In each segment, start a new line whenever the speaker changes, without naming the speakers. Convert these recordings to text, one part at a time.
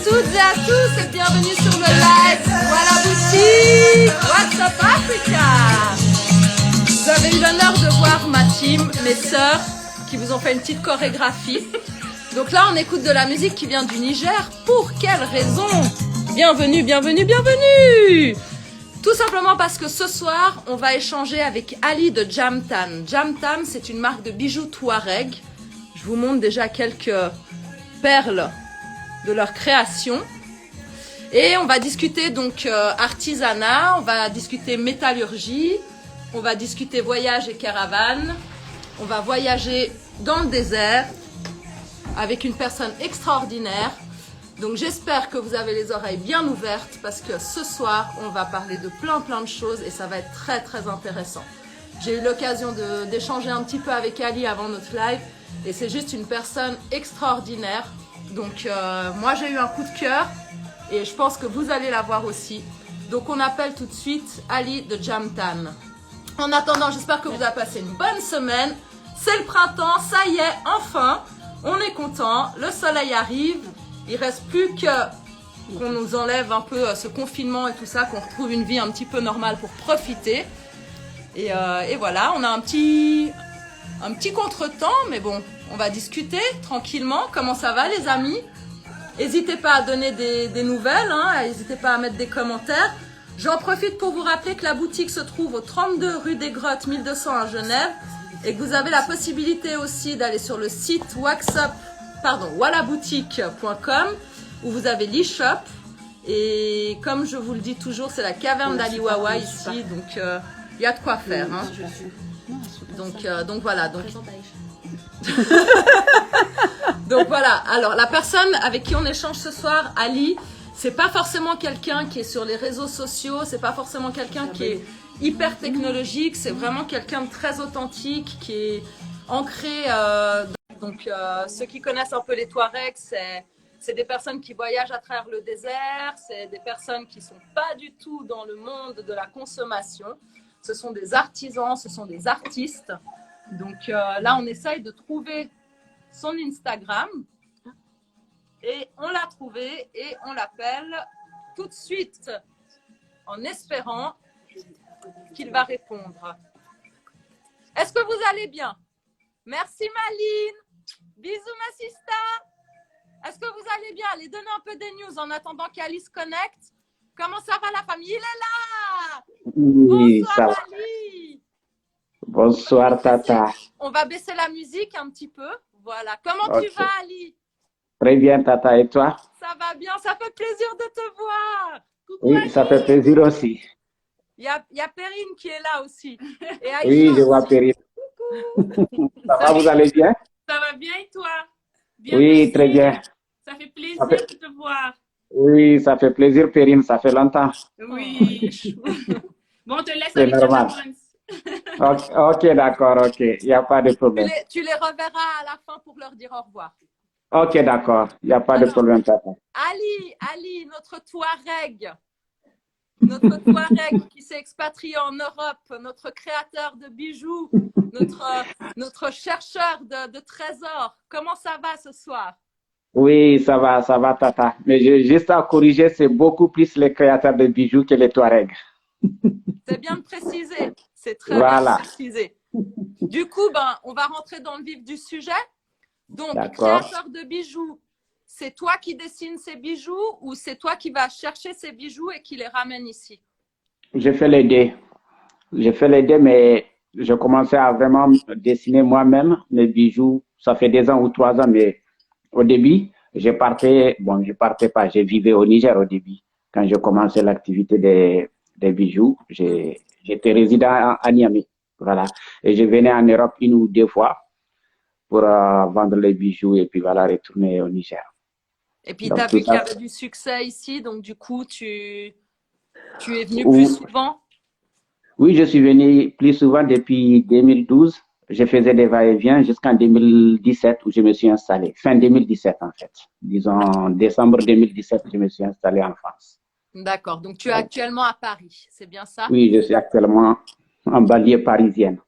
toutes et à tous et bienvenue sur le live Voilà Boutique What's Up Africa. Vous avez eu l'honneur de voir ma team, mes sœurs, qui vous ont fait une petite chorégraphie. Donc là, on écoute de la musique qui vient du Niger. Pour quelle raison? Bienvenue, bienvenue, bienvenue! Tout simplement parce que ce soir, on va échanger avec Ali de Jamtan. Jamtan, c'est une marque de bijoux Touareg. Je vous montre déjà quelques perles de leur création. Et on va discuter donc artisanat, on va discuter métallurgie, on va discuter voyage et caravane. On va voyager dans le désert avec une personne extraordinaire. Donc j'espère que vous avez les oreilles bien ouvertes parce que ce soir, on va parler de plein de choses et ça va être très intéressant. J'ai eu l'occasion d'échanger un petit peu avec Ali avant notre live et c'est juste une personne extraordinaire. Donc moi j'ai eu un coup de cœur et je pense que vous allez la voir aussi. Donc on appelle tout de suite Ali de Jamtan. En attendant, j'espère que vous avez passé une bonne semaine. C'est le printemps, ça y est, enfin, on est content, le soleil arrive. Il reste plus qu'on nous enlève un peu ce confinement et tout ça, qu'on retrouve une vie un petit peu normale pour profiter. Et voilà, on a un petit contretemps, mais bon, on va discuter tranquillement. Comment ça va les amis? N'hésitez pas à donner des nouvelles, hein, n'hésitez pas à mettre des commentaires. J'en profite pour vous rappeler que la boutique se trouve au 32 rue des Grottes 1200 à Genève et que vous avez la possibilité aussi d'aller sur le site wallaboutique.com où vous avez l'e-shop et comme je vous le dis toujours, c'est la caverne d'Aliwawa ici, donc il y a de quoi faire. Hein. Donc voilà. Donc voilà, alors la personne avec qui on échange ce soir, Ali, c'est pas forcément quelqu'un qui est sur les réseaux sociaux, c'est pas forcément quelqu'un qui est hyper technologique, c'est vraiment quelqu'un de très authentique, qui est ancré. Donc ceux qui connaissent un peu les Touaregs, c'est des personnes qui voyagent à travers le désert, c'est des personnes qui sont pas du tout dans le monde de la consommation. Ce sont des artisans, ce sont des artistes. Donc là, on essaye de trouver son Instagram. Et on l'a trouvé et on l'appelle tout de suite en espérant qu'il va répondre. Est-ce que vous allez bien? Merci Maline. Bisous ma sista. Est-ce que vous allez bien? Allez donner un peu des news en attendant qu'Alice connecte. Comment ça va la famille? Il est là.
Oui,
bonsoir
ça
Ali.
Bonsoir Tata.
On va baisser la musique un petit peu. Voilà. Comment tu vas Ali?
Très bien Tata, et toi?
Ça va bien, ça fait plaisir de te voir.
Coucou, oui, Ali. Ça fait plaisir aussi.
Il y a Perrine qui est là aussi. Et Aïcha
oui, je vois Perrine.
Coucou.
Ça va, vous allez bien?
Ça va bien et toi? Bien,
oui,
merci.
Très bien.
Ça fait plaisir de te voir.
Oui, ça fait plaisir Perrine, ça fait longtemps.
Oui. Bon, on te laisse
C'est
avec
normal. Ok, d'accord, ok. Il n'y a pas de problème.
Tu les reverras à la fin pour leur dire au revoir.
Ok, d'accord. Il n'y a pas de problème, Tata.
Ali, notre Touareg qui s'est expatrié en Europe, notre créateur de bijoux, notre chercheur de trésors. Comment ça va ce soir?
Oui, ça va, Tata. Mais juste à corriger, c'est beaucoup plus les créateurs de bijoux que les Touaregs.
C'est bien de préciser. C'est très bien de préciser. Du coup, on va rentrer dans le vif du sujet. Donc, créateur de bijoux, c'est toi qui dessines ces bijoux ou c'est toi qui vas chercher ces bijoux et qui les ramène ici?
J'ai fait les deux. Mais je commençais à vraiment dessiner moi-même mes bijoux. Ça fait 2 ans ou 3 ans, mais au début, je vivais au Niger au début. Quand je commençais l'activité des bijoux, j'étais résident à Niamey. Voilà. Et je venais en Europe 1 ou 2 fois pour vendre les bijoux et puis voilà, retourner au Niger.
Et puis, tu as vu qu'il y avait du succès ici, donc du coup, tu es venu plus souvent?
Oui, je suis venu plus souvent depuis 2012. Je faisais des va-et-vient jusqu'en 2017 où je me suis installé. Fin 2017 en fait. Disons décembre 2017, je me suis installé en France.
D'accord. Donc, tu es actuellement à Paris, c'est bien ça?
Oui, je suis actuellement en banlieue parisienne.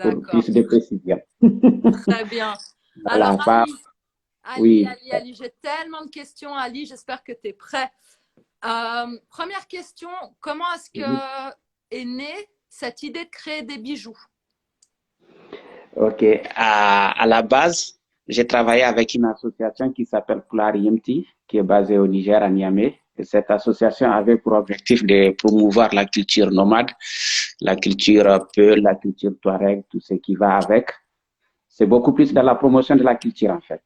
Pour plus de précision.
Très bien.
Voilà,
alors,
Oui.
Ali, j'ai tellement de questions, Ali, j'espère que tu es prêt. Première question, comment est-ce que est née cette idée de créer des bijoux?
Ok. À la base, j'ai travaillé avec une association qui s'appelle Pulaar Yimti, qui est basée au Niger, à Niamey. Et cette association avait pour objectif de promouvoir la culture nomade, la culture Peul, la culture Touareg, tout ce qui va avec. C'est beaucoup plus dans la promotion de la culture, en fait.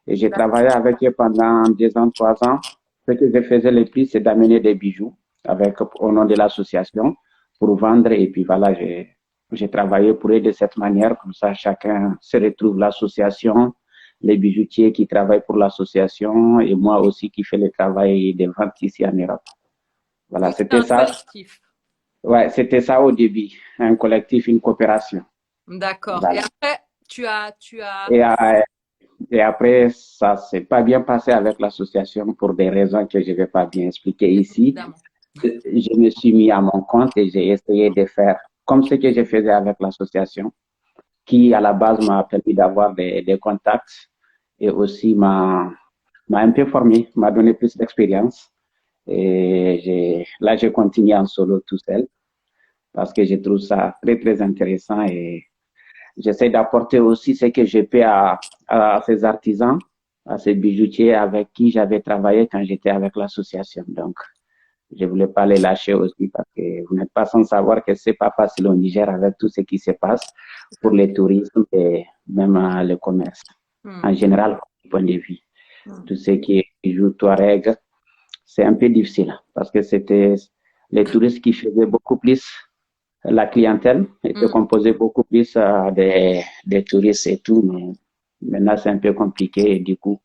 Et j'ai travaillé avec eux pendant 2 ans, 3 ans. Ce que je faisais le plus, c'est d'amener des bijoux avec, au nom de l'association pour vendre. Et puis voilà, j'ai travaillé pour eux de cette manière. Comme ça, chacun se retrouve l'association, les bijoutiers qui travaillent pour l'association et moi aussi qui fais le travail de vente ici en Europe. Voilà,
Donc, c'est
c'était
un
ça.
collectif.
Ouais, c'était ça au début. Un collectif, une coopération.
D'accord. Et
Voilà.
après, tu as...
Et, et après, ça s'est pas bien passé avec l'association pour des raisons que je vais pas bien expliquer ici.
Évidemment.
Je me suis mis à mon compte et j'ai essayé de faire comme ce que je faisais avec l'association, qui à la base m'a permis d'avoir des contacts et aussi m'a un peu formé, m'a donné plus d'expérience. Et là, je continue en solo tout seul parce que je trouve ça très, très intéressant et j'essaie d'apporter aussi ce que je peux à ces artisans, à ces bijoutiers avec qui j'avais travaillé quand j'étais avec l'association. Donc, je voulais pas les lâcher aussi parce que vous n'êtes pas sans savoir que c'est pas facile au Niger avec tout ce qui se passe pour le tourisme et même le commerce. En général, du point de vue. Tout ce qui est bijoux Touareg, c'est un peu difficile parce que c'était les touristes qui faisaient beaucoup plus la clientèle était composée beaucoup plus des touristes et tout, mais maintenant c'est un peu compliqué et du coup,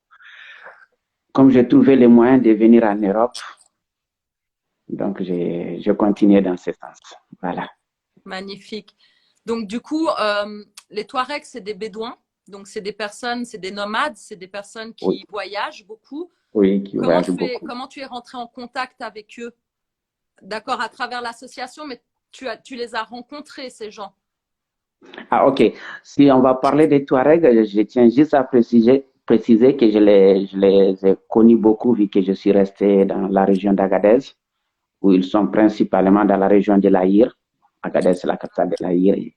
comme j'ai trouvé les moyens de venir en Europe, donc je continué dans ce sens. Voilà.
Magnifique. Donc, du coup, les Touaregs, c'est des Bédouins. Donc, c'est des personnes, c'est des nomades, c'est des personnes qui voyagent beaucoup.
Oui, qui voyagent beaucoup.
Comment tu es rentré en contact avec eux? D'accord, à travers l'association, mais tu les as rencontrés, ces gens.
Ah, ok. Si on va parler des Touaregs, je tiens juste à préciser que je les ai connus beaucoup vu que je suis resté dans la région d'Agadez, où ils sont principalement dans la région de l'Aïr. Agadez, c'est la capitale de l'Aïr.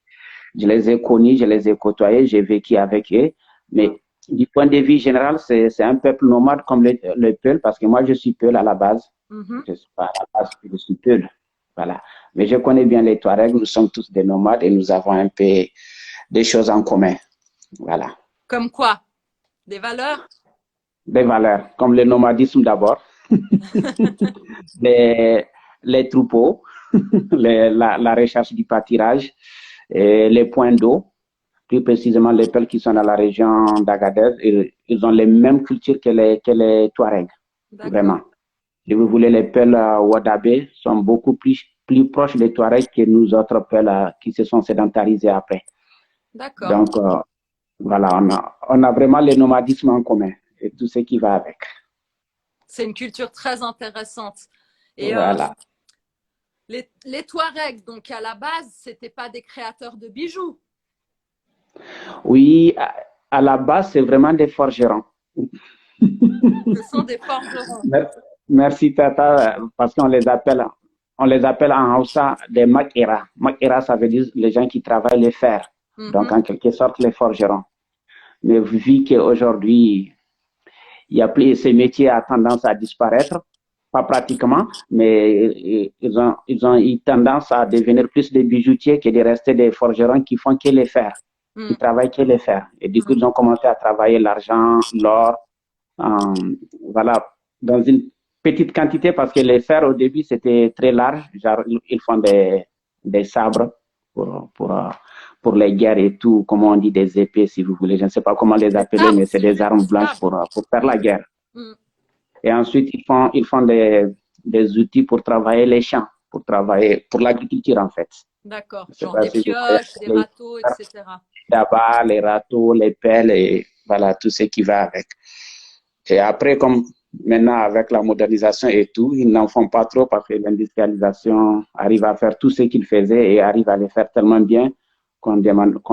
Je les ai connus, je les ai côtoyés, j'ai vécu avec eux. Mais du point de vue général, c'est un peuple nomade comme le Peul, parce que moi, je suis Peul à la base. Je suis pas à la base, je suis Peul. Voilà. Mais je connais bien les Touaregs, nous sommes tous des nomades et nous avons un peu des choses en commun. Voilà.
Comme quoi? Des valeurs?
Des valeurs, comme le nomadisme d'abord, les troupeaux, la recherche du pâturage, et les points d'eau, plus précisément les peuples qui sont dans la région d'Agadez, ils ont les mêmes cultures que les Touaregs, vraiment. Si vous voulez, les peuples Wadabé sont beaucoup plus proches des Touaregs que nous autres peuples qui se sont sédentarisés après.
D'accord.
Donc, voilà, on a vraiment le nomadisme en commun et tout ce qui va avec.
C'est une culture très intéressante. Et
voilà.
Les Touaregs, donc à la base, c'était pas des créateurs de bijoux.
Oui, à la base, c'est vraiment des forgerons.
Ce sont des forgerons.
Merci Tata, parce qu'on les appelle en Hausa des makera. Makera, ça veut dire les gens qui travaillent les fers. Donc, en quelque sorte, les forgerons. Mais vu qu'aujourd'hui, il y a plus, ces métiers ont tendance à disparaître, pas pratiquement, mais ils ont eu tendance à devenir plus des bijoutiers que de rester des forgerons qui font que les fers, qui travaillent que les fers. Et du coup, ils ont commencé à travailler l'argent, l'or, voilà, dans une petite quantité parce que les fers au début c'était très large, genre ils font des sabres pour les guerres et tout, comment on dit des épées si vous voulez, je ne sais pas comment les appeler, mais c'est des armes blanches pour faire la guerre. Et ensuite ils font des outils pour travailler les champs, pour travailler pour l'agriculture en fait.
D'accord, genre des pioches, des râteaux, etc.
D'abord les râteaux, les pelles et voilà tout ce qui va avec. Et après, comme maintenant avec la modernisation et tout, ils n'en font pas trop parce que l'industrialisation arrive à faire tout ce qu'ils faisaient et arrive à les faire tellement bien qu'on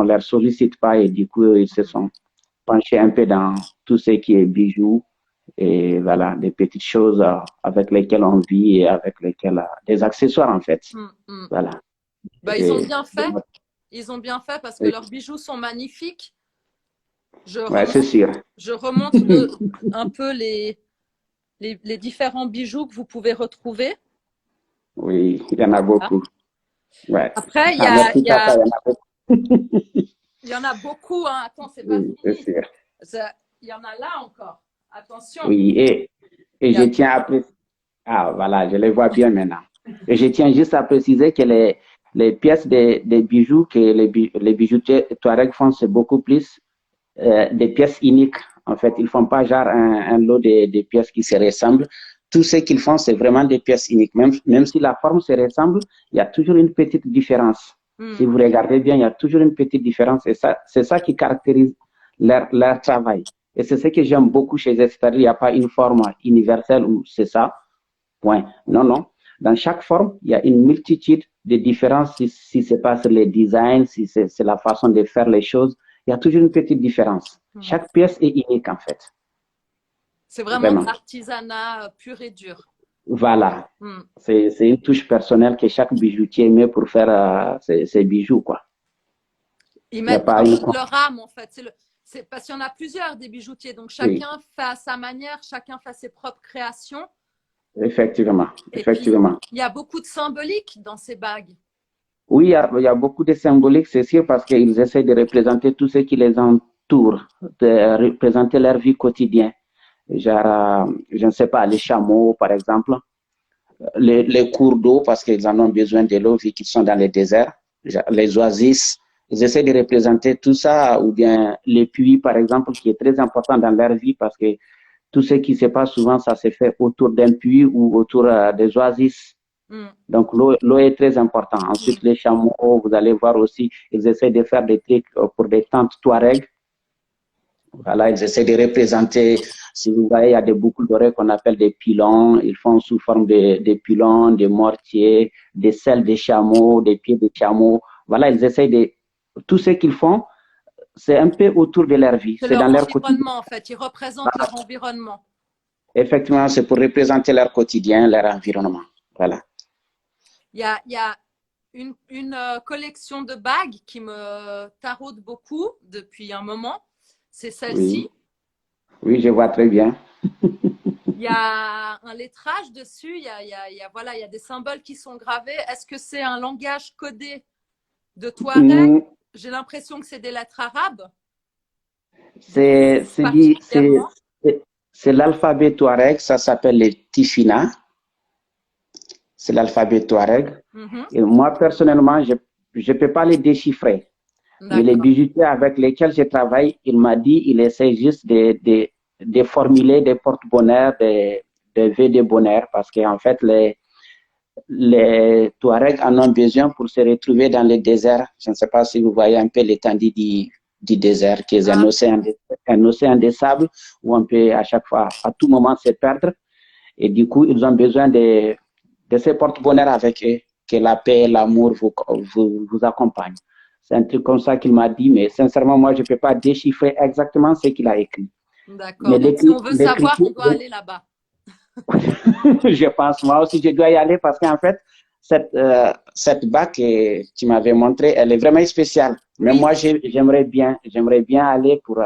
leur sollicite pas et du coup, ils se sont pencher un peu dans tout ce qui est bijoux et voilà, des petites choses avec lesquelles on vit et avec lesquelles, des accessoires en fait. Voilà.
Bah, ils ont bien fait. Ils ont bien fait parce que leurs bijoux sont magnifiques.
Ouais, c'est sûr.
Je remonte un peu les différents bijoux que vous pouvez retrouver.
Oui, il y en a beaucoup. Ouais.
Après, il y en a beaucoup. Hein. Attends, c'est pas fini.
C'est sûr.
Il y en a là encore. Attention.
Oui, et je tiens à préciser. Ah, voilà, je les vois bien maintenant. Et je tiens juste à préciser que les pièces des bijoux que les bijoutiers Touareg font, c'est beaucoup plus des pièces uniques. En fait, ils font pas genre un lot de pièces qui se ressemblent. Tout ce qu'ils font, c'est vraiment des pièces uniques. Même si la forme se ressemble, il y a toujours une petite différence. Si vous regardez bien, il y a toujours une petite différence. Et ça, c'est ça qui caractérise leur travail. Et c'est ce que j'aime beaucoup chez eux. C'est-à-dire, il n'y a pas une forme universelle où c'est ça. Point. Non, non. Dans chaque forme, il y a une multitude de différences si c'est pas sur les designs, si c'est la façon de faire les choses. Il y a toujours une petite différence. Chaque pièce est unique, en fait.
C'est vraiment de l'artisanat pur et dur.
Voilà. C'est une touche personnelle que chaque bijoutier met pour faire ses bijoux, quoi.
Ils mettent leur âme, en fait. C'est parce qu'il y en a plusieurs des bijoutiers. Donc, chacun fait à sa manière, chacun fait ses propres créations.
Effectivement.
Et effectivement. Puis, il y a beaucoup de symbolique dans ces bagues.
Oui, il y a beaucoup de symbolique, c'est sûr, parce qu'ils essaient de représenter tout ce qui les entoure, de représenter leur vie quotidienne. Genre, je ne sais pas, les chameaux, par exemple, les cours d'eau, parce qu'ils en ont besoin de l'eau vu qu'ils sont dans les déserts, les oasis. Ils essaient de représenter tout ça, ou bien les puits, par exemple, qui est très important dans leur vie, parce que tout ce qui se passe souvent, ça se fait autour d'un puits ou autour des oasis. Donc, l'eau est très importante. Ensuite, les chameaux, vous allez voir aussi, ils essaient de faire des trucs pour des tentes Touareg. Voilà, ils essaient de représenter, si vous voyez, il y a des boucles d'oreilles qu'on appelle des pilons. Ils font sous forme de pilons, de mortiers, des selles de chameaux, des pieds de chameaux. Voilà, ils essayent de... Tout ce qu'ils font, c'est un peu autour de leur vie.
C'est dans leur environnement, en fait. Ils représentent leur environnement.
Effectivement, c'est pour représenter leur quotidien, leur environnement. Voilà.
Il y a une collection de bagues qui me taraude beaucoup depuis un moment. C'est celle-ci.
Oui, je vois très bien.
Il y a un lettrage dessus. Il y a des symboles qui sont gravés. Est-ce que c'est un langage codé de Touareg? J'ai l'impression que c'est des lettres arabes.
C'est l'alphabet Touareg. Ça s'appelle le Tifina. C'est l'alphabet Touareg. Et moi, personnellement, je ne peux pas les déchiffrer. Mais les bijoutiers avec lesquels je travaille, il m'a dit il essaie juste de formuler des porte-bonheur, des vœux de bonheur, parce qu'en fait, les Touaregs en ont besoin pour se retrouver dans le désert. Je ne sais pas si vous voyez un peu l'étendue du désert, qui est un océan de sable, où on peut à chaque fois, à tout moment, se perdre. Et du coup, ils ont besoin de ces porte-bonheur avec eux, que la paix, l'amour vous accompagnent. C'est un truc comme ça qu'il m'a dit, mais sincèrement, moi, je ne peux pas déchiffrer exactement ce qu'il a écrit.
D'accord. Donc, si on veut savoir, on doit aller là-bas.
Je pense, moi aussi, je dois y aller parce qu'en fait, cette bague que tu m'avais montrée, elle est vraiment spéciale. Mais moi, j'aimerais bien aller pour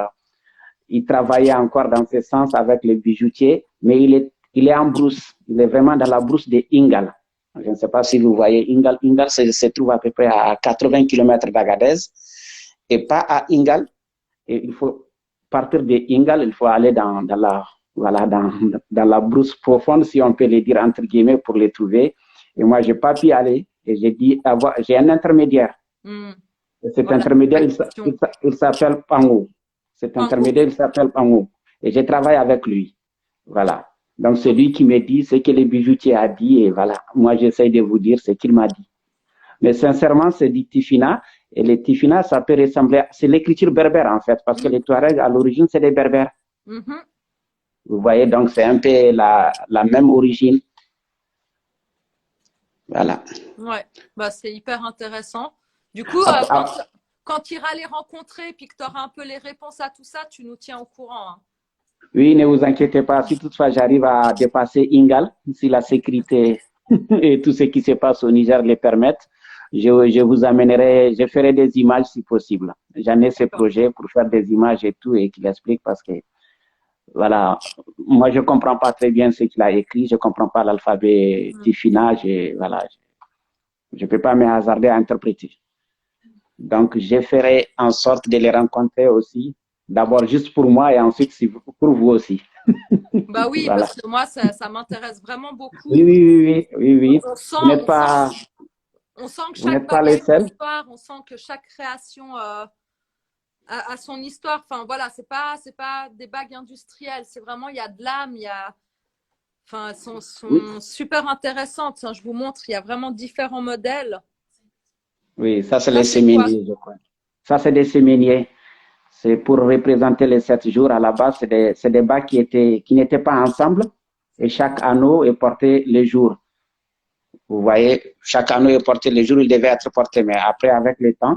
y travailler encore dans ce sens avec les bijoutiers, mais il est en brousse. Il est vraiment dans la brousse de Ingal. Je ne sais pas si vous voyez Ingal. Ingal se trouve à peu près à 80 km d'Agadez et pas à Ingal. Et il faut partir de Ingal, il faut aller dans la brousse profonde, si on peut le dire entre guillemets, pour les trouver. Et moi, j'ai pas pu aller. Et j'ai dit, j'ai un intermédiaire. Et cet intermédiaire, il s'appelle Pango. Cet intermédiaire, il s'appelle Pango. Et je travaille avec lui. Voilà. Donc, c'est lui qui me dit ce que le bijoutier a dit. Et voilà. Moi, j'essaie de vous dire ce qu'il m'a dit. Mais sincèrement, c'est du Tifina. Et le Tifina, ça peut ressembler... C'est l'écriture berbère, en fait. Parce que les Touaregs, à l'origine, c'est des berbères. Vous voyez, donc c'est un peu la même origine. Voilà.
Ouais, bah, c'est hyper intéressant. Du coup, quand tu iras les rencontrer puis que tu auras un peu les réponses à tout ça, tu nous tiens au courant. Hein.
Oui, ne vous inquiétez pas. Si toutefois j'arrive à dépasser Ingal, si la sécurité et tout ce qui se passe au Niger le permettent, je vous amènerai, je ferai des images si possible. J'en ai ce projet pour faire des images et tout et qu'il explique parce que, voilà, moi je comprends pas très bien ce qu'il a écrit, je comprends pas l'alphabet du finage et voilà, je peux pas me hasarder à interpréter. Donc, je ferai en sorte de les rencontrer aussi. D'abord juste pour moi et ensuite pour vous aussi.
Bah oui,
Voilà.
parce que moi, ça m'intéresse vraiment beaucoup.
Oui.
On sent,
Vous n'êtes pas,
on sent que
vous n'êtes
chaque
pas
bague
les
a une
seuls.
histoire, on sent que chaque création a son histoire. Enfin, voilà, c'est pas des bagues industrielles. C'est vraiment, il y a de l'âme, il y a. Enfin, elles sont
Oui.
super intéressantes. Je vous montre, il y a vraiment différents modèles.
Oui, ça c'est
Ça,
les
c'est quoi?
séminiers, je crois. Ça c'est des séminiers. C'est pour représenter les 7 jours. À la base, c'est des bagues qui n'étaient pas ensemble et chaque anneau est porté le jour. Vous voyez, chaque anneau est porté le jour, il devait être porté. Mais après, avec le temps,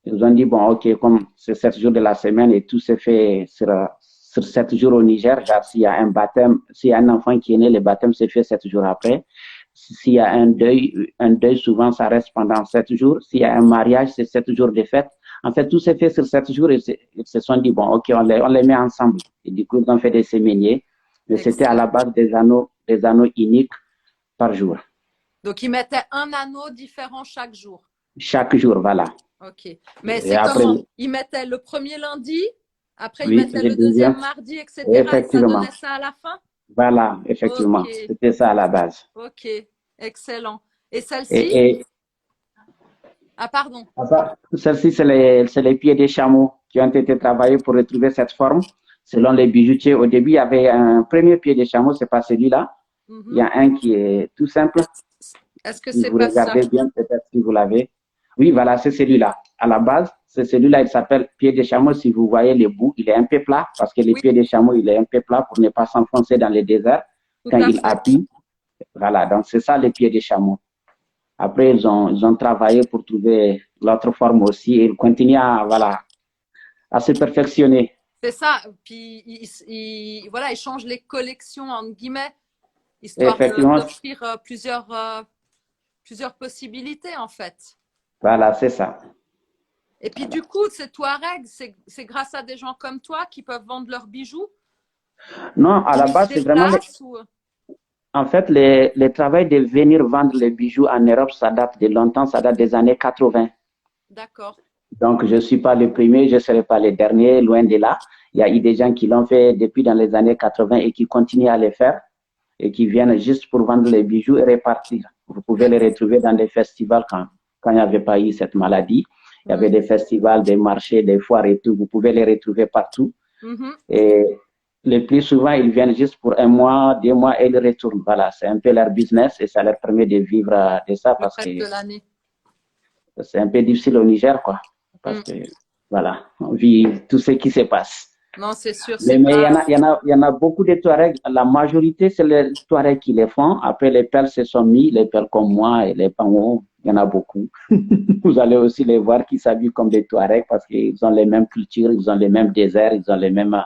ils ont dit, bon, ok, comme c'est 7 jours de la semaine et tout se fait sur 7 jours au Niger, genre s'il y a un baptême, s'il y a un enfant qui est né, le baptême se fait 7 jours après. S'il y a un deuil, souvent ça reste pendant 7 jours. S'il y a un mariage, c'est 7 jours de fête. En fait, tout s'est fait sur 7 jours et ils se sont dit, bon, ok, on les met ensemble. Et du coup, ils ont fait des séminiers. Mais c'était à la base des anneaux uniques par jour.
Donc, ils mettaient un anneau différent chaque jour.
Chaque jour, voilà.
Ok. Mais
Et
c'est
après,
comment? Ils mettaient le premier lundi, après ils
oui,
mettaient le deuxième mardi, etc. Et ça
effectivement.
donnait ça à la fin?
Voilà, effectivement.
Okay.
C'était ça à la base.
Ok, excellent. Et celle-ci?
Et
ah, pardon.
Celle-ci, c'est les pieds des chameaux qui ont été travaillés pour retrouver cette forme. Selon les bijoutiers, au début, il y avait un premier pied de chameau, c'est pas celui-là. Il y a un qui est tout simple.
Est-ce que
Si
c'est
vous
pas
regardez
ça?
bien, peut-être si vous l'avez. Oui, voilà, c'est celui-là. À la base, c'est celui-là, il s'appelle pied de chameau. Si vous voyez le bout, il est un peu plat parce que le pied de chameau, il est un peu plat pour ne pas s'enfoncer dans le désert quand il appuie. Voilà, donc c'est ça le pied de chameau. Après, ils ont travaillé pour trouver l'autre forme aussi et ils continuent à se perfectionner.
C'est ça. Puis, ils changent les collections, entre guillemets, histoire d'offrir plusieurs possibilités, en fait.
Voilà, c'est ça.
Et puis, du coup, ces Touaregs, c'est grâce à des gens comme toi qui peuvent vendre leurs bijoux?
Non, à la base, c'est vraiment... En fait, le travail de venir vendre les bijoux en Europe, ça date de longtemps, ça date des années 80.
D'accord.
Donc, je ne suis pas le premier, je ne serai pas le dernier, loin de là. Il y a eu des gens qui l'ont fait depuis dans les années 80 et qui continuent à le faire et qui viennent juste pour vendre les bijoux et repartir. Vous pouvez les retrouver dans des festivals quand il n'y avait pas eu cette maladie. Il y avait des festivals, des marchés, des foires et tout. Vous pouvez les retrouver partout. Et le plus souvent, ils viennent juste pour 1 mois, 2 mois et ils retournent. Voilà, c'est un peu leur business et ça leur permet de vivre de ça parce que c'est un peu difficile au Niger, quoi. Parce que, voilà, on vit tout ce qui se passe.
Non, c'est sûr.
Mais il y en a beaucoup de Touaregs. La majorité, c'est les Touaregs qui les font. Après, les perles se sont mis, les perles comme moi et les pangos, il y en a beaucoup. Vous allez aussi les voir qui s'habillent comme des Touaregs parce qu'ils ont les mêmes cultures, ils ont les mêmes déserts, ils ont les mêmes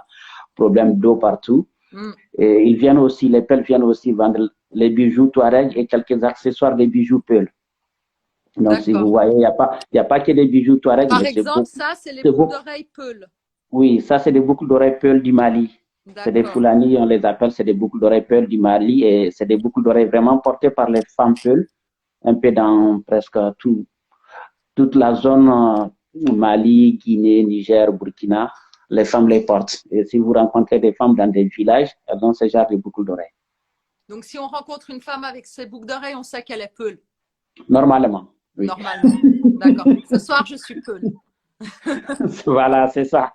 problèmes d'eau partout. Et ils viennent aussi, les perles viennent aussi vendre les bijoux Touaregs et quelques accessoires des bijoux Peul. Donc, si vous voyez, il n'y a pas que des bijoux Touareg.
Par exemple, ça, c'est les boucles d'oreilles Peul.
Oui, ça, c'est des boucles d'oreilles Peul du Mali. C'est des Fulani, on les appelle, c'est des boucles d'oreilles Peul du Mali et c'est des boucles d'oreilles vraiment portées par les femmes Peul, un peu dans presque toute la zone Mali, Guinée, Niger, Burkina. Les femmes les portent. Et si vous rencontrez des femmes dans des villages, elles ont ce genre de boucles d'oreilles.
Donc, si on rencontre une femme avec ses boucles d'oreilles, on sait qu'elle est Peul.
Normalement. Oui.
Normalement. D'accord. Ce soir, je suis Peul.
Voilà, c'est ça.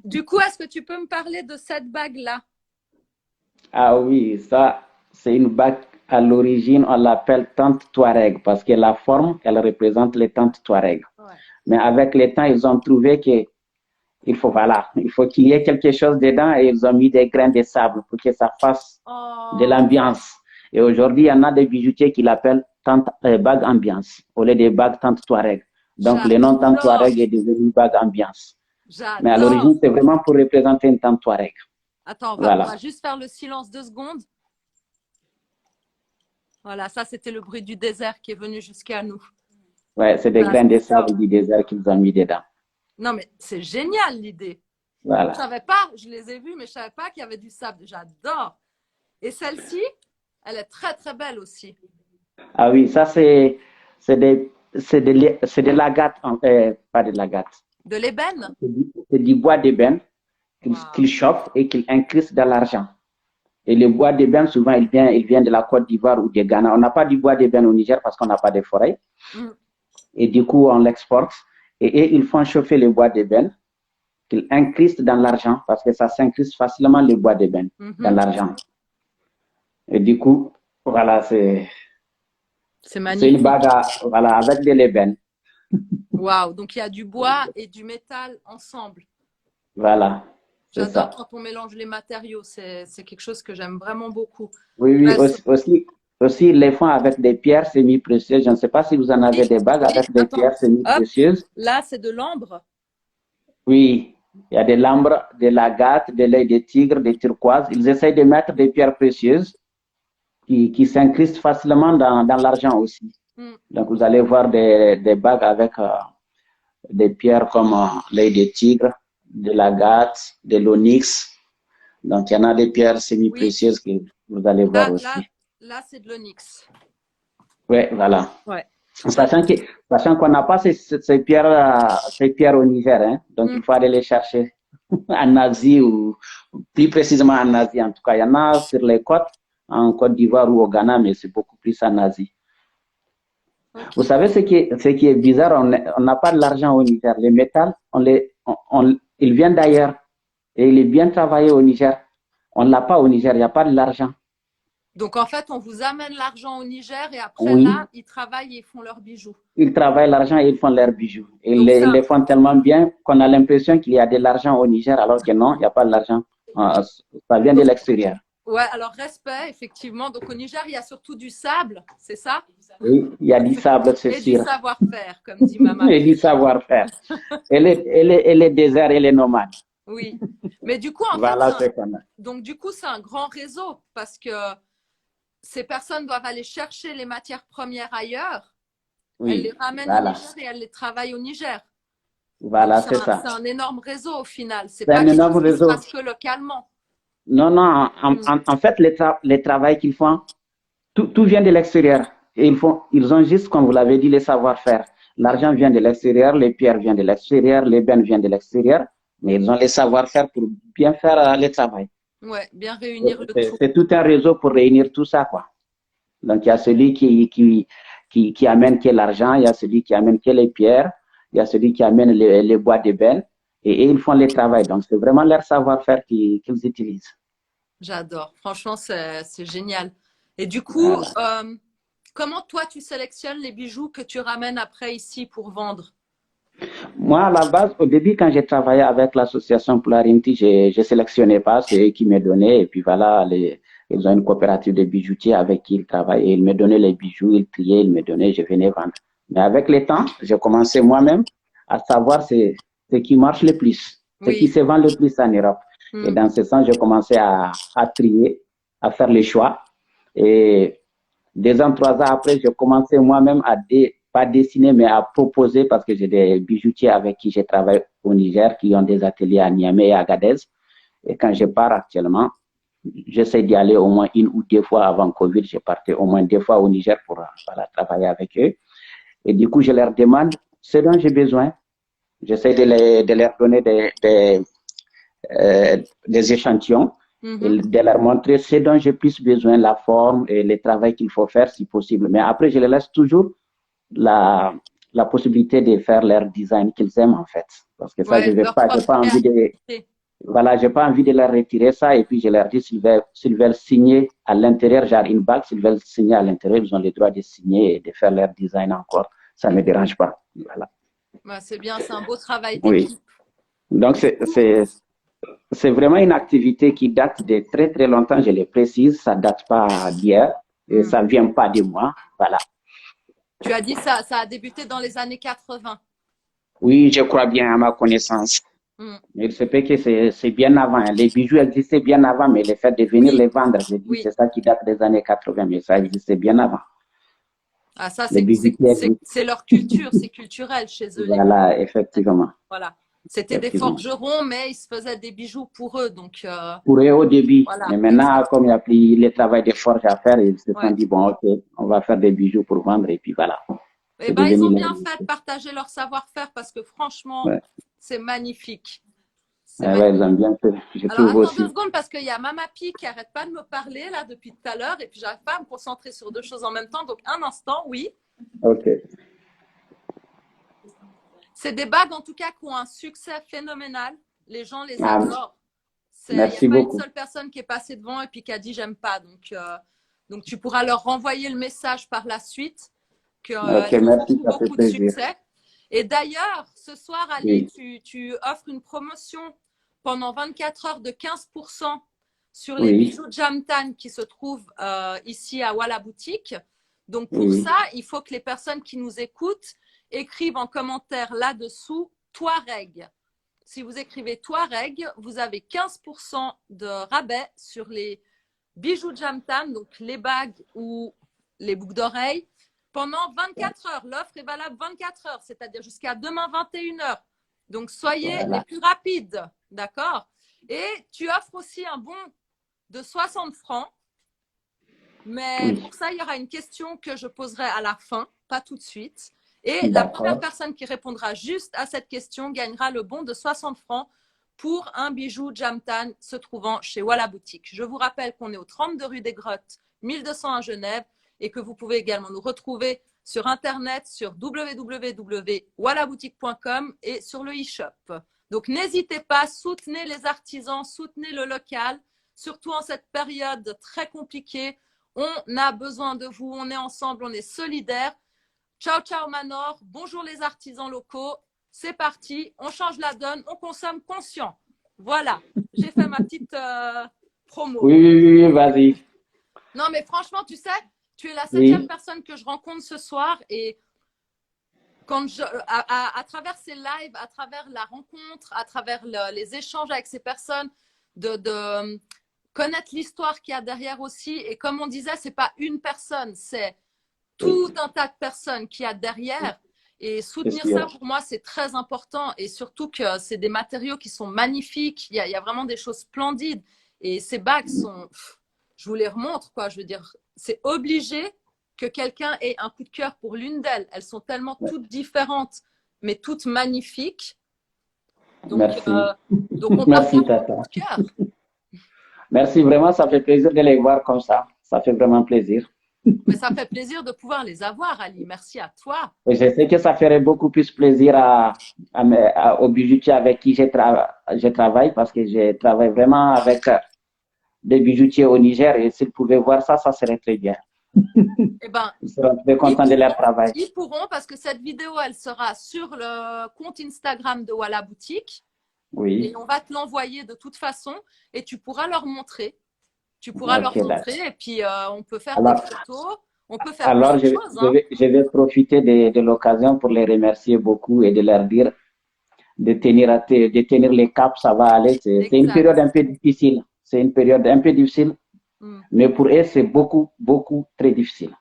Du coup, est-ce que tu peux me parler de cette bague-là?
Ah oui, ça, c'est une bague. À l'origine, on l'appelle tante Touareg parce que la forme, elle représente les tantes Touareg. Ouais. Mais avec le temps, ils ont trouvé il faut qu'il y ait quelque chose dedans et ils ont mis des grains de sable pour que ça fasse de l'ambiance. Et aujourd'hui, il y en a des bijoutiers qui l'appellent bague ambiance au lieu des bagues tante Touareg. Donc, le nom Tante
J'adore.
Touareg est devenu bague ambiance. Mais à
J'adore.
l'origine, c'est vraiment pour représenter une Tante Touareg.
Attends, on
Voilà.
va juste faire le silence 2 secondes. Voilà, ça c'était le bruit du désert qui est venu jusqu'à nous.
Ouais, c'est des
Ah,
grains de
j'adore.
sable du désert qu'ils ont mis dedans.
Non, mais c'est génial l'idée. Je
Voilà.
savais pas, je les ai vus, mais je savais pas qu'il y avait du sable. J'adore. Et celle-ci, elle est très très belle aussi.
Ah oui, ça c'est de l'agate, pas de l'agate.
De l'ébène.
C'est du bois d'ébène
Wow.
qu'il chauffe et qu'il incruste dans l'argent. Et le bois d'ébène, souvent, il vient de la Côte d'Ivoire ou du Ghana. On n'a pas du bois d'ébène au Niger parce qu'on n'a pas de forêt.
Mm.
Et du coup, on l'exporte. Et ils font chauffer le bois d'ébène, qu'ils incrustent dans l'argent parce que ça s'incruste facilement le bois d'ébène dans l'argent. Et du coup, voilà, c'est une
magnifique.
bague voilà, avec de l'ébène.
Waouh, donc il y a du bois et du métal ensemble.
Voilà, c'est
J'adore
ça.
quand on mélange les matériaux, c'est quelque chose que j'aime vraiment beaucoup.
Oui, oui,
Ouais,
aussi, ils les font avec des pierres semi-précieuses. Je ne sais pas si vous en avez des bagues avec des
attends,
pierres
hop,
semi-précieuses.
là c'est de l'ambre.
Oui, il y a de l'ambre, de l'agate, de l'œil de tigre, des turquoises. Ils essayent de mettre des pierres précieuses qui s'incrustent facilement dans l'argent aussi.
Mm.
Donc, vous allez voir des bagues avec des pierres comme l'œil de tigre, de l'agate, de l'onyx. Donc, il y en a des pierres semi-précieuses que vous allez voir aussi.
Là c'est de l'onyx.
Oui, voilà.
Ouais.
Sachant qu'on n'a pas ces pierres au Niger, hein. Donc il faut aller les chercher en Asie ou plus précisément en Asie. En tout cas, il y en a sur les côtes, en Côte d'Ivoire ou au Ghana, mais c'est beaucoup plus en Asie. Okay. Vous savez ce qui est bizarre, on n'a pas de l'argent au Niger. Les métals, ils viennent d'ailleurs et il est bien travaillé au Niger. On ne l'a pas au Niger, il n'y a pas de l'argent.
Donc, en fait, on vous amène l'argent au Niger et après, là, ils travaillent et ils font leurs bijoux.
Ils travaillent l'argent et ils font leurs bijoux. Ils les font tellement bien qu'on a l'impression qu'il y a de l'argent au Niger, alors que non, il n'y a pas de l'argent. Ça vient de l'extérieur.
Ouais, alors respect, effectivement. Donc, au Niger, il y a surtout du sable, c'est ça?
Oui, il y a du sable, c'est sûr.
Et du savoir-faire, comme dit maman.
Et du savoir-faire. Et les déserts et les nomades.
Oui. Mais du coup, en
voilà
fait, donc, du coup, c'est un grand réseau parce que ces personnes doivent aller chercher les matières premières ailleurs. Oui, elles les ramènent au Niger et elles les travaillent au Niger.
Voilà, c'est ça.
C'est un énorme réseau au final. C'est
pas
un énorme réseau. Parce que localement.
Non, non. En fait, les travaux qu'ils font, tout vient de l'extérieur. Et ils ont juste, comme vous l'avez dit, les savoir-faire. L'argent vient de l'extérieur, les pierres viennent de l'extérieur, les bennes viennent de l'extérieur. Mais ils ont les savoir-faire pour bien faire le travail.
Ouais, bien réunir le tout.
C'est tout un réseau pour réunir tout ça, quoi. Donc, il y a celui qui amène l'argent, il y a celui qui amène les pierres, il y a celui qui amène les bois d'ébène, et ils font le travail. Donc, c'est vraiment leur savoir-faire qu'ils utilisent.
J'adore. Franchement, c'est génial. Et du coup, comment toi, tu sélectionnes les bijoux que tu ramènes après ici pour vendre?
Moi, à la base, au début, quand j'ai travaillé avec l'association Polarinity, je ne sélectionnais pas, c'est eux qui me donnaient. Et puis voilà, ils ont une coopérative de bijoutiers avec qui ils travaillent. Et ils me donnaient les bijoux, ils triaient, ils me donnaient, je venais vendre. Mais avec le temps, j'ai commencé moi-même à savoir ce qui marche le plus, ce qui se vend le plus en Europe. Et dans ce sens, j'ai commencé à trier, à faire les choix. Et 2 ans, 3 ans après, j'ai commencé moi-même pas dessiner, mais à proposer, parce que j'ai des bijoutiers avec qui je travaille au Niger, qui ont des ateliers à Niamey et à Agadez. Et quand je pars actuellement, j'essaie d'y aller au moins 1 ou 2 fois avant Covid. Je partais au moins 2 fois au Niger pour travailler avec eux. Et du coup, je leur demande ce dont j'ai besoin. J'essaie de leur donner des échantillons et de leur montrer ce dont j'ai plus besoin, la forme et le travail qu'il faut faire si possible. Mais après, je les laisse toujours la possibilité de faire leur design qu'ils aiment en fait. Parce que ça, j'ai pas envie de... Voilà, j'ai pas envie de leur retirer ça et puis je leur dis s'ils veulent signer à l'intérieur, genre une bague, s'ils veulent signer à l'intérieur, ils ont le droit de signer et de faire leur design encore. Ça ne me dérange pas. Voilà.
Bah, c'est bien, c'est un beau travail d'équipe.
Oui. Donc, c'est vraiment une activité qui date de très, très longtemps, je le précise. Ça date pas d'hier et ça vient pas de moi. Voilà.
Tu as dit ça a débuté dans les années 80.
Oui, je crois bien à ma connaissance.
Mm.
Il se peut que c'est bien avant. Les bijoux existaient bien avant, mais le fait de venir
Oui.
les vendre, je dis,
Oui.
c'est ça qui date des années 80, mais ça existait bien avant.
Ah, ça,
Les bijoutiers existent.
c'est leur culture, c'est culturel chez eux.
Voilà, effectivement.
Voilà. C'était des
Effectivement.
forgerons, mais ils se faisaient des bijoux pour eux. Donc,
Pour eux au début,
voilà,
mais maintenant,
exact.
comme il n'y a plus le travail de forge à faire, ils se sont
Ouais.
dit, bon, ok, on va faire des bijoux pour vendre, et puis voilà.
Eh
C'est
ben, ils
devenu
ont
leur
bien
métier.
fait de partager leur savoir-faire parce que franchement,
Ouais.
c'est magnifique. C'est
Ouais,
magnifique.
ils ont bien fait, je
Alors,
trouve
attends 2
aussi.
secondes parce qu'il y a Mama Pi qui arrête pas de me parler là depuis tout à l'heure et puis j'arrive pas à me concentrer sur 2 choses en même temps. Donc, un instant, oui.
Ok.
C'est des bagues en tout cas qui ont un succès phénoménal. Les gens les
Ah,
adorent. Il n'y
merci
a pas une
beaucoup.
seule personne qui est passée devant et puis qui a dit j'aime pas. Donc, tu pourras leur renvoyer le message par la suite qu'elles
Ok,
ont
merci, ça fait
beaucoup de
plaisir.
succès. Et d'ailleurs, ce soir, Ali,
Oui,
tu offres une promotion pendant 24 heures de 15% sur les
oui,
bijoux Jamtan qui se trouvent ici à Walla Boutique. Donc, pour
oui.
ça, il faut que les personnes qui nous écoutent écrivent en commentaire là-dessous Touareg. Si vous écrivez Touareg, vous avez 15% de rabais sur les bijoux Jamtan, donc les bagues ou les boucles d'oreilles, pendant 24 heures. L'offre est valable 24 heures, c'est-à-dire jusqu'à demain 21 heures. Donc, soyez les
Voilà.
plus rapides, d'accord? Et tu offres aussi un bon de 60 francs. Mais
Oui,
pour ça, il y aura une question que je poserai à la fin, pas tout de suite. Et la première
d'accord.
personne qui répondra juste à cette question gagnera le bon de 60 francs pour un bijou Jamtan se trouvant chez Walla Boutique. Je vous rappelle qu'on est au 32 rue des Grottes, 1200 à Genève et que vous pouvez également nous retrouver sur Internet sur www.wallaboutique.com et sur le e-shop. Donc, n'hésitez pas, soutenez les artisans, soutenez le local, surtout en cette période très compliquée. On a besoin de vous, on est ensemble, on est solidaires. Ciao, ciao Manor, bonjour les artisans locaux. C'est parti, on change la donne, on consomme conscient. Voilà, j'ai fait ma petite promo.
Oui, oui, oui, vas-y.
Non, mais franchement, tu sais, tu es la 7e
Oui,
personne que je rencontre ce soir et quand à travers ces lives, à travers la rencontre, à travers les échanges avec ces personnes, de connaître l'histoire qu'il y a derrière aussi. Et comme on disait, c'est pas une personne, c'est tout un tas de personnes qu'il y a derrière. Et
c'est
soutenir ça,
sûr.
pour moi, c'est très important. Et surtout que c'est des matériaux qui sont magnifiques. Il y a vraiment des choses splendides. Et ces bagues sont, je vous les remontre, quoi. Je veux dire, c'est obligé que quelqu'un ait un coup de cœur pour l'une d'elles. Elles sont tellement toutes différentes, mais toutes magnifiques. Donc,
Merci.
donc on
Merci,
partage un
Tata.
coup de cœur.
Merci, vraiment, ça fait plaisir de les voir comme ça. Ça fait vraiment plaisir.
Mais ça fait plaisir de pouvoir les avoir, Ali. Merci à toi.
Et je sais que ça ferait beaucoup plus plaisir aux bijoutiers avec qui je travaille parce que je travaille vraiment avec des bijoutiers au Niger et s'ils pouvaient voir ça, ça serait très bien.
Eh ben,
Ils seront très contents de leur travail.
ils pourront parce que cette vidéo, elle sera sur le compte Instagram de Walla Boutique
Oui,
et on va te l'envoyer de toute façon et tu pourras leur montrer. Tu pourras leur
ok, d'accord.
montrer et puis on peut faire des
Alors,
photos, on peut faire plein
alors
de choses. Hein.
je vais profiter de l'occasion pour les remercier beaucoup et de leur dire de tenir les caps, ça va aller. C'est une
Exact.
période un peu difficile. C'est une période un peu difficile, mais pour eux, c'est beaucoup, beaucoup très difficile.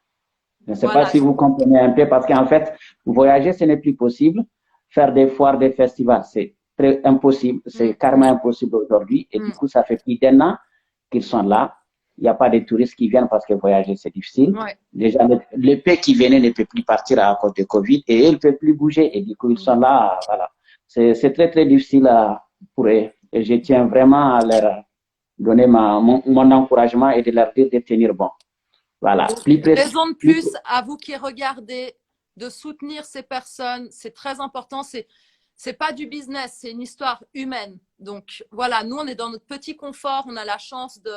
Je ne sais pas
Voilà.
si vous comprenez un peu parce qu'en fait, voyager, ce n'est plus possible. Faire des foires, des festivals, c'est très impossible. C'est carrément impossible aujourd'hui. Et du coup, ça fait plus d'1 an qu'ils sont là. Il n'y a pas de touristes qui viennent parce que voyager, c'est difficile.
Ouais.
Déjà, le pays qui venait ne peut plus partir à cause de Covid et ils ne peuvent plus bouger. Et du coup, ils sont là. Voilà. C'est très, très difficile pour eux. Et je tiens vraiment à leur donner mon encouragement et de leur dire de tenir bon. Voilà.
Donc, raison de plus à vous qui regardez de soutenir ces personnes. C'est très important. C'est pas du business, c'est une histoire humaine. Donc voilà, nous on est dans notre petit confort, on a la chance de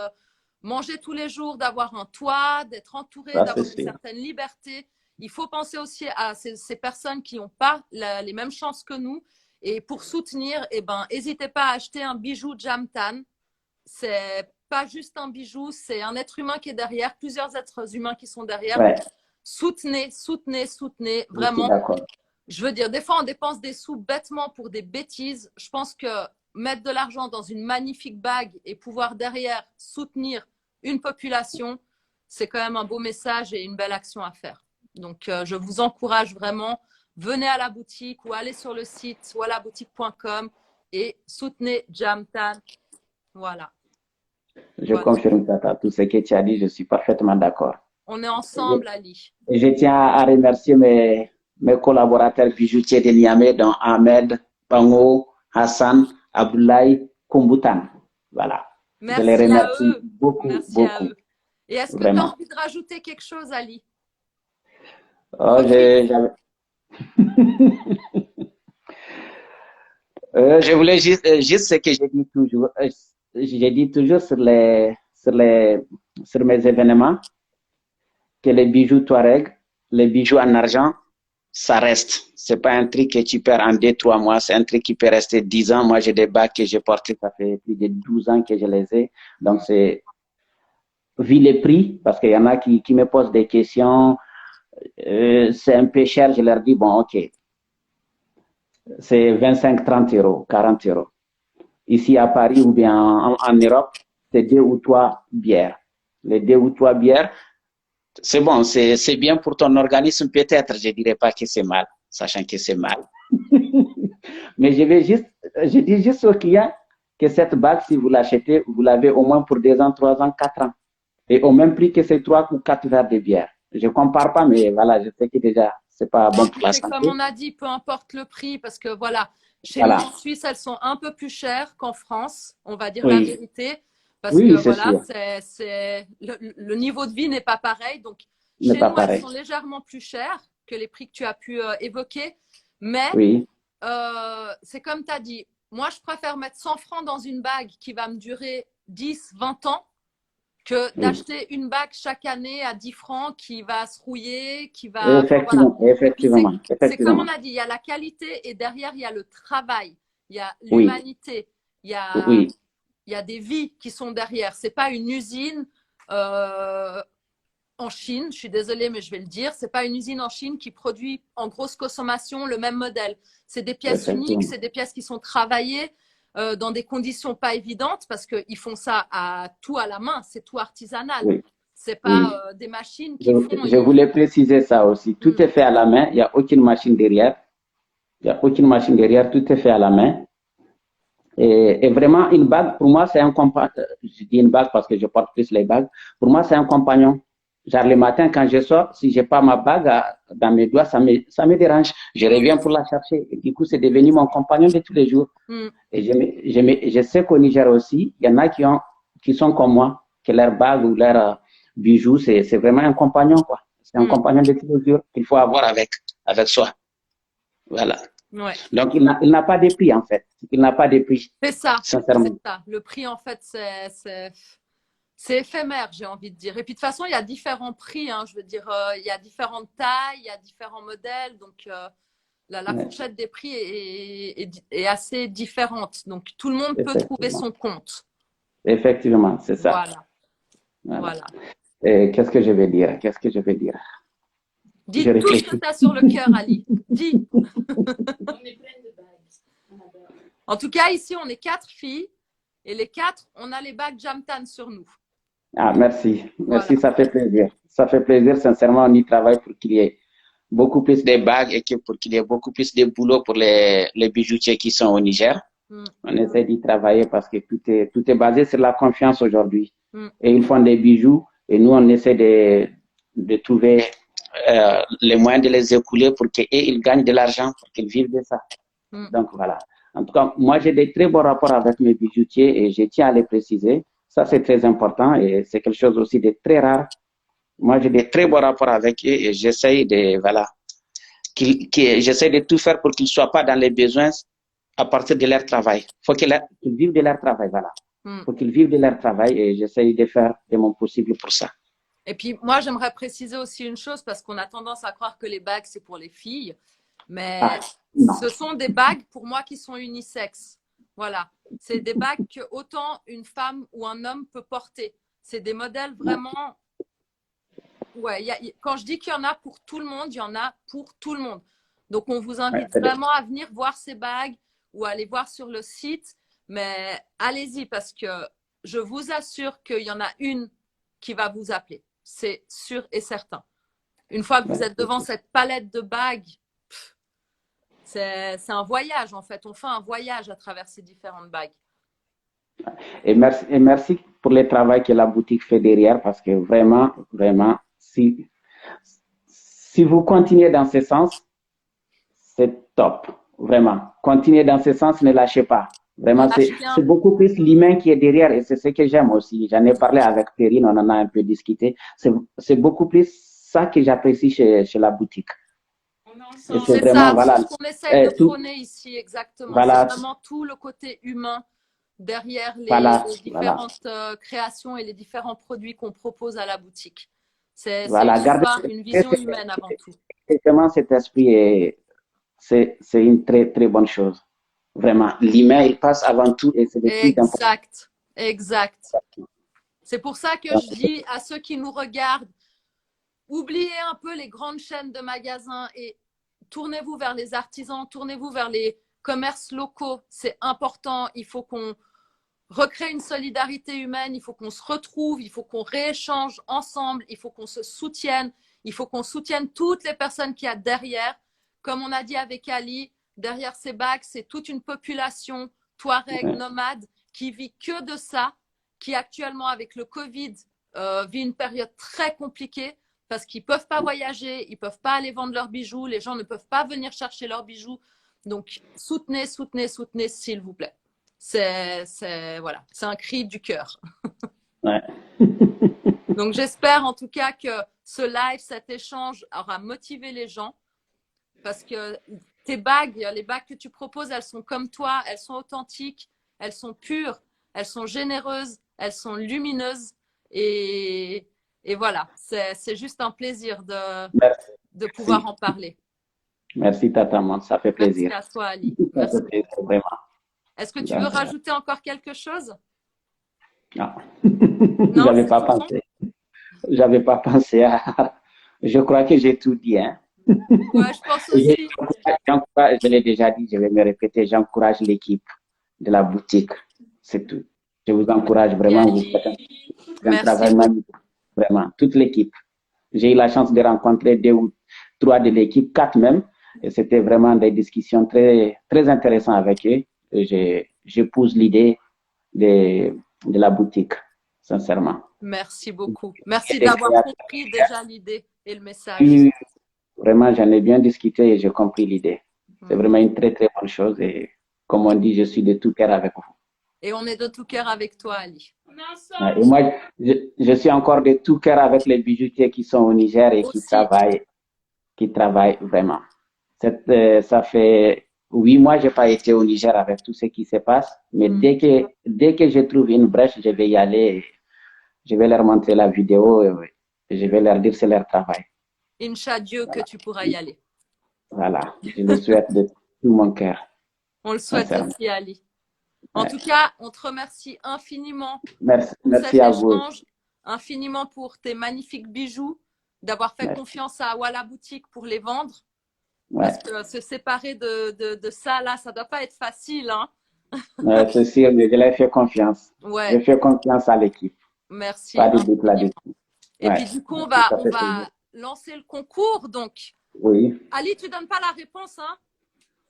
manger tous les jours, d'avoir un toit, d'être entouré, d'avoir une certaine liberté. Il faut penser aussi à ces personnes qui n'ont pas les mêmes chances que nous. Et pour soutenir, eh ben, n'hésitez pas à acheter un bijou Jamtan. C'est pas juste un bijou, c'est un être humain qui est derrière, plusieurs êtres humains qui sont derrière.
Ouais.
soutenez, soutenez, soutenez.
Je suis
Vraiment,
d'accord.
je veux dire, des fois, on dépense des sous bêtement pour des bêtises. Je pense que mettre de l'argent dans une magnifique bague et pouvoir derrière soutenir une population, c'est quand même un beau message et une belle action à faire. Donc, je vous encourage vraiment. Venez à la boutique ou allez sur le site wallaboutique.com et soutenez Jamtan. Voilà.
Je confirme, Tata. Tout ce que tu as dit, je suis parfaitement d'accord.
On est ensemble, Ali.
Et je tiens à remercier mes collaborateurs bijoutiers de Niamey, dont Ahmed, Pango, Hassan, Abdoulaye, Kumboutan. Voilà.
Merci
je les remercie
à eux.
beaucoup,
Merci
beaucoup.
à eux. Et est-ce que tu
Vraiment.
as envie de rajouter quelque chose, Ali?
Oh, je voulais juste ce que j'ai dit toujours. J'ai dit toujours sur mes événements que les bijoux Touareg, les bijoux en argent, ça reste. C'est pas un truc que tu perds en 2-3 mois. C'est un truc qui peut rester 10 ans. Moi, j'ai des bagues que j'ai portées, ça fait plus de 12 ans que je les ai. Donc, vu les prix, parce qu'il y en a qui me posent des questions, c'est un peu cher. Je leur dis, bon, ok. C'est 25, 30 euros, 40 euros. Ici à Paris ou bien en Europe, c'est 2 ou 3 bières. Les 2 ou 3 bières, c'est bon, c'est bien pour ton organisme peut-être. Je dirais pas que c'est mal, sachant que c'est mal. Mais je dis juste aux clients que cette bague, si vous l'achetez, vous l'avez au moins pour 2 ans, 3 ans, 4 ans. Et au même prix que ces 3 ou 4 verres de bière. Je compare pas, mais voilà, je sais que déjà, c'est pas bon pour la santé.
Comme on a dit, peu importe le prix, parce que voilà, chez nous en Suisse, elles sont un peu plus chères qu'en France, on va dire la vérité. Parce que voilà, le niveau de vie n'est pas pareil. Donc, chez nous, elles sont légèrement plus chères que les prix que tu as pu évoquer. Mais c'est comme tu as dit, moi, je préfère mettre 100 francs dans une bague qui va me durer 10, 20 ans que d'acheter une bague chaque année à 10 francs qui va se rouiller, qui va…
Effectivement.
C'est comme on a dit, il y a la qualité et derrière, il y a le travail, il y a l'humanité, il y a des vies qui sont derrière. Ce n'est pas une usine en Chine, je suis désolée, mais je vais le dire, ce n'est pas une usine en Chine qui produit en grosse consommation le même modèle. C'est des pièces uniques, c'est des pièces qui sont travaillées dans des conditions pas évidentes parce qu'ils font ça tout à la main, c'est tout artisanal. C'est pas des machines qui font…
Je voulais préciser ça aussi. Tout est fait à la main, il n'y a aucune machine derrière. Il n'y a aucune machine derrière, tout est fait à la main. Et vraiment, une bague, pour moi, c'est un compagnon. Je dis une bague parce que je porte plus les bagues. Pour moi, c'est un compagnon. Genre, le matin, quand je sors, si je n'ai pas ma bague dans mes doigts, ça me dérange. Je reviens pour la chercher. Et du coup, c'est devenu mon compagnon de tous les jours. Et je sais qu'au Niger aussi, il y en a qui sont comme moi, que leur bague ou leur bijoux, c'est vraiment un compagnon, quoi. C'est un compagnon de tous les jours qu'il faut avoir avec soi. Voilà.
Ouais.
Donc, il n'a pas de prix, en fait. Il n'a pas de prix.
C'est ça.
Sincèrement.
C'est ça. Le prix, en fait, c'est éphémère, j'ai envie de dire. Et puis, de toute façon, il y a différents prix. Hein, je veux dire, il y a différentes tailles, il y a différents modèles. Donc, la fourchette des prix est assez différente. Donc, tout le monde peut trouver son compte.
Effectivement, c'est ça.
Voilà.
Et qu'est-ce que je vais dire?
Dis tout ce que tu as sur le cœur, Ali. Dis. En tout cas, ici, on est 4 filles. Et les 4, on a les bagues Jamtan sur nous.
Ah, merci. Merci, ça fait plaisir. Ça fait plaisir, sincèrement, on y travaille pour qu'il y ait beaucoup plus de bagues et pour qu'il y ait beaucoup plus de boulot pour les bijoutiers qui sont au Niger. On essaie d'y travailler parce que tout est basé sur la confiance aujourd'hui. Et ils font des bijoux et nous, on essaie de trouver les moyens de les écouler pour qu'ils gagnent de l'argent, pour qu'ils vivent de ça. Donc, voilà. En tout cas, moi, j'ai des très bons rapports avec mes bijoutiers et je tiens à les préciser. Ça, c'est très important et c'est quelque chose aussi de très rare. Moi, j'ai des très bons rapports avec eux et j'essaie j'essaie de tout faire pour qu'ils ne soient pas dans les besoins à partir de leur travail. Il faut qu'ils vivent de leur travail, voilà. Il faut qu'ils vivent de leur travail et j'essaie de faire de mon possible pour ça.
Et puis, moi, j'aimerais préciser aussi une chose parce qu'on a tendance à croire que les bagues, c'est pour les filles. Mais ce sont des bagues, pour moi, qui sont unisexes. Voilà. C'est des bagues que autant une femme ou un homme peut porter. C'est des modèles vraiment Ouais, quand je dis qu'il y en a pour tout le monde, il y en a pour tout le monde. Donc, on vous invite vraiment à venir voir ces bagues ou à aller voir sur le site. Mais allez-y parce que je vous assure qu'il y en a une qui va vous appeler. C'est sûr et certain. Une fois que vous êtes devant cette palette de bagues, c'est un voyage en fait. On fait un voyage à travers ces différentes bagues.
Et merci pour le travail que la boutique fait derrière parce que vraiment, vraiment, si vous continuez dans ce sens, c'est top. Vraiment. Continuez dans ce sens, ne lâchez pas. Vraiment, c'est beaucoup plus l'humain qui est derrière et c'est ce que j'aime aussi. J'en ai parlé avec Perrine, on en a un peu discuté. C'est beaucoup plus ça que j'apprécie chez la boutique.
C'est vraiment, voilà, ce qu'on essaie de prôner ici, exactement. Voilà, c'est vraiment tout le côté humain derrière les différentes créations et les différents produits qu'on propose à la boutique. C'est une vision humaine avant tout.
Exactement, cet esprit, c'est une très, très bonne chose. Vraiment, l'humain, il passe avant tout et c'est le plus important.
Exact. C'est pour ça que je dis à ceux qui nous regardent, oubliez un peu les grandes chaînes de magasins et tournez-vous vers les artisans, tournez-vous vers les commerces locaux. C'est important. Il faut qu'on recrée une solidarité humaine. Il faut qu'on se retrouve. Il faut qu'on rééchange ensemble. Il faut qu'on se soutienne. Il faut qu'on soutienne toutes les personnes qu'il y a derrière. Comme on a dit avec Ali, derrière ces bagues, c'est toute une population touareg, nomade, qui vit que de ça, qui actuellement, avec le Covid, vit une période très compliquée parce qu'ils ne peuvent pas voyager, ils ne peuvent pas aller vendre leurs bijoux, les gens ne peuvent pas venir chercher leurs bijoux. Donc, soutenez, s'il vous plaît. C'est un cri du cœur.
Ouais.
Donc, j'espère en tout cas que ce live, cet échange aura motivé les gens parce que tes bagues, les bagues que tu proposes, elles sont comme toi, elles sont authentiques, elles sont pures, elles sont généreuses, elles sont lumineuses et voilà, c'est juste un plaisir de pouvoir en parler.
Merci Tataman, ça fait plaisir.
Merci à toi Ali.
Ça fait plaisir, vraiment.
Est-ce que tu veux rajouter encore quelque chose?
Non, j'avais pas pensé. J'avais pas pensé à... Je crois que j'ai tout dit. Hein.
Ouais, je pense aussi.
Je l'ai déjà dit, je vais me répéter, j'encourage l'équipe de la boutique. C'est tout. Je vous encourage vraiment. Vous faites un travail magnifique. Vraiment, toute l'équipe. J'ai eu la chance de rencontrer 2 ou 3 de l'équipe, 4 même. Et c'était vraiment des discussions très, très intéressantes avec eux. J'épouse l'idée de la boutique, sincèrement.
Merci beaucoup. Merci d'avoir compris déjà l'idée et le message.
Oui, vraiment, j'en ai bien discuté et j'ai compris l'idée. C'est vraiment une très, très bonne chose. Et comme on dit, je suis de tout cœur avec vous.
Et on est de tout cœur avec toi, Ali.
Et moi, je suis encore de tout cœur avec les bijoutiers qui sont au Niger et qui travaillent vraiment. Ça fait 8 mois que je n'ai pas été au Niger avec tout ce qui se passe. Mais dès que je trouve une brèche, je vais y aller. Je vais leur montrer la vidéo et je vais leur dire que c'est leur travail.
Inch'Dieu que tu pourras y aller.
Voilà, je le souhaite de tout mon cœur.
On le souhaite aussi, Ali. En tout cas, on te remercie infiniment
pour cet échange,
infiniment pour tes magnifiques bijoux, d'avoir fait confiance à Wala Boutique pour les vendre. Parce que se séparer de ça, là, ça ne doit pas être facile. Hein?
C'est sûr, mais je l'ai fait confiance. Je fais confiance à l'équipe.
Merci.
Pas de doute là-dessus.
Et puis du coup, on va lancer le concours. Donc,
oui.
Ali, tu ne donnes pas la réponse, hein?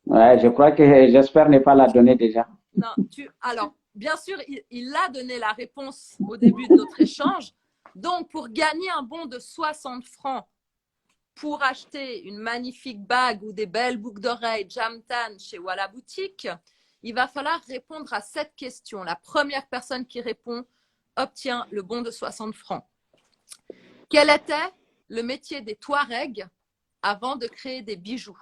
Ouais, je crois que j'espère ne pas la donner déjà.
Non, alors, bien sûr, il a donné la réponse au début de notre échange. Donc, pour gagner un bon de 60 francs pour acheter une magnifique bague ou des belles boucles d'oreilles Jamtan chez Wala Boutique, il va falloir répondre à cette question. La première personne qui répond obtient le bon de 60 francs. Quel était le métier des Touaregs avant de créer des bijoux?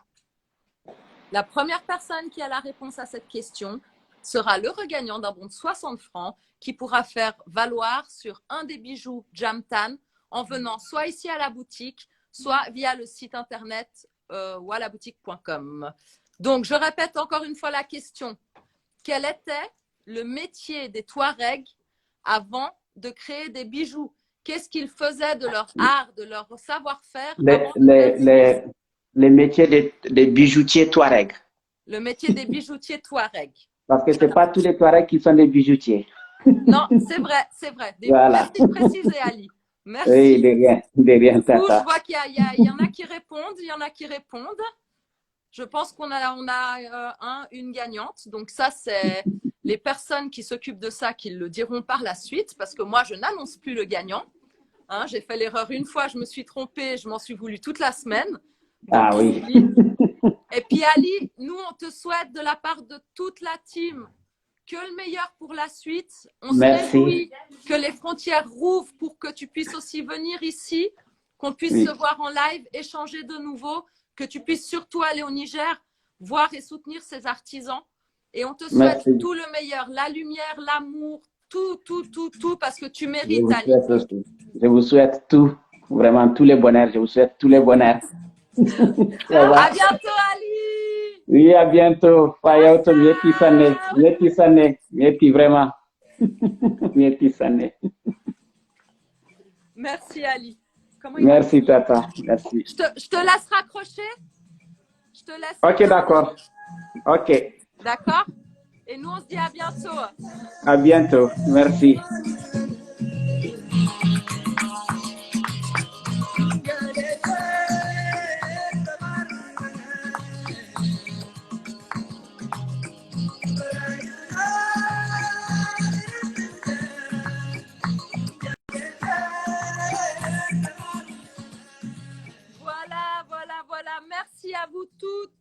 La première personne qui a la réponse à cette question sera le regagnant d'un bon de 60 francs qui pourra faire valoir sur un des bijoux Jamtan en venant soit ici à la boutique, soit via le site internet walaboutique.com. Donc, je répète encore une fois la question. Quel était le métier des Touaregs avant de créer des bijoux? qu'est-ce qu'ils faisaient de leur art, de leur savoir-faire.
Les métiers des bijoutiers Touareg.
Le métier des bijoutiers Touareg.
Parce que ce n'est pas tous les Touaregs qui sont des bijoutiers.
Non, c'est vrai, c'est vrai.
Voilà.
Merci de préciser, Ali. Merci.
Oui, de rien,
Je vois qu'il y en a qui répondent, il y en a qui répondent. Je pense qu'on a une gagnante. Donc ça, c'est les personnes qui s'occupent de ça qui le diront par la suite, parce que moi, je n'annonce plus le gagnant. Hein, j'ai fait l'erreur une fois, je me suis trompée, je m'en suis voulu toute la semaine. Donc,
ah oui.
Et puis Ali, nous, on te souhaite de la part de toute la team que le meilleur pour la suite. On se réjouit que les frontières rouvrent pour que tu puisses aussi venir ici, qu'on puisse se voir en live, échanger de nouveau, que tu puisses surtout aller au Niger, voir et soutenir ces artisans. Et on te souhaite tout le meilleur, la lumière, l'amour, tout, parce que tu mérites, Ali.
Je vous souhaite tout, vraiment tous les bonheurs. Je vous souhaite tous les bonheurs.
À bientôt, Ali.
Oui, à bientôt. Fayoto, mieti sane, mieti vraiment. Mieti sane.
Merci, Ali.
Merci, Tata. Merci.
Je te laisse raccrocher. Je te laisse.
Ok, d'accord. Ok.
D'accord. Et nous, on se dit à bientôt.
À bientôt. Merci.
Voilà. Merci à vous toutes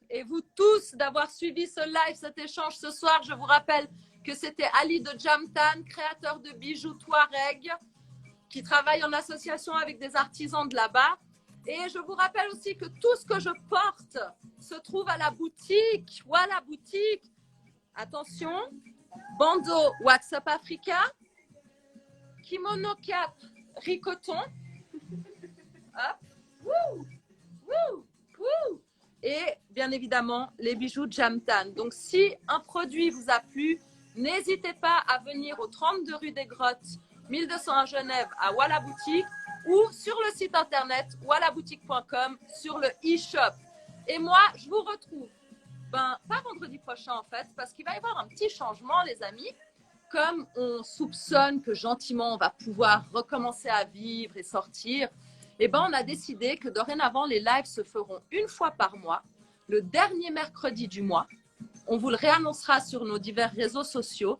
et vous tous d'avoir suivi ce live, cet échange ce soir. Je vous rappelle que c'était Ali de Jamtan, créateur de bijoux Touareg, qui travaille en association avec des artisans de là-bas. Et je vous rappelle aussi que tout ce que je porte se trouve à la boutique. Voilà, boutique. Attention, bandeau WhatsApp Africa, kimono cap ricoton. Hop. Wouh. Et bien évidemment, les bijoux Jamtan. Donc, si un produit vous a plu, n'hésitez pas à venir au 32 rue des Grottes, 1200 à Genève, à Walla Boutique, ou sur le site internet wallaboutique.com, sur le e-shop. Et moi, je vous retrouve, pas vendredi prochain en fait, parce qu'il va y avoir un petit changement, les amis. Comme on soupçonne que gentiment, on va pouvoir recommencer à vivre et sortir, on a décidé que dorénavant, les lives se feront une fois par mois, le dernier mercredi du mois. On vous le réannoncera sur nos divers réseaux sociaux.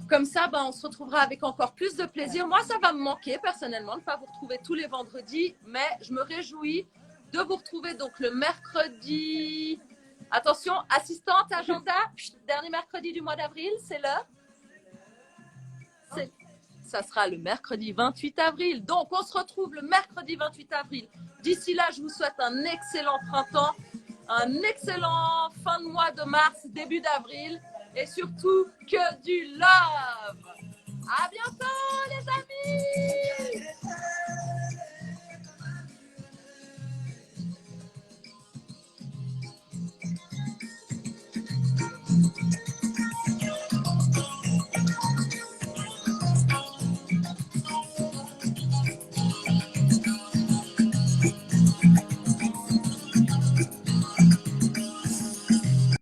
Comme ça, on se retrouvera avec encore plus de plaisir. Moi, ça va me manquer personnellement de ne pas vous retrouver tous les vendredis, mais je me réjouis de vous retrouver donc le mercredi. Attention, assistante, agenda, dernier mercredi du mois d'avril, c'est l'heure. Ça sera le mercredi 28 avril. Donc, on se retrouve le mercredi 28 avril. D'ici là, je vous souhaite un excellent printemps, un excellent fin de mois de mars, début d'avril et surtout que du love. À bientôt, les amis!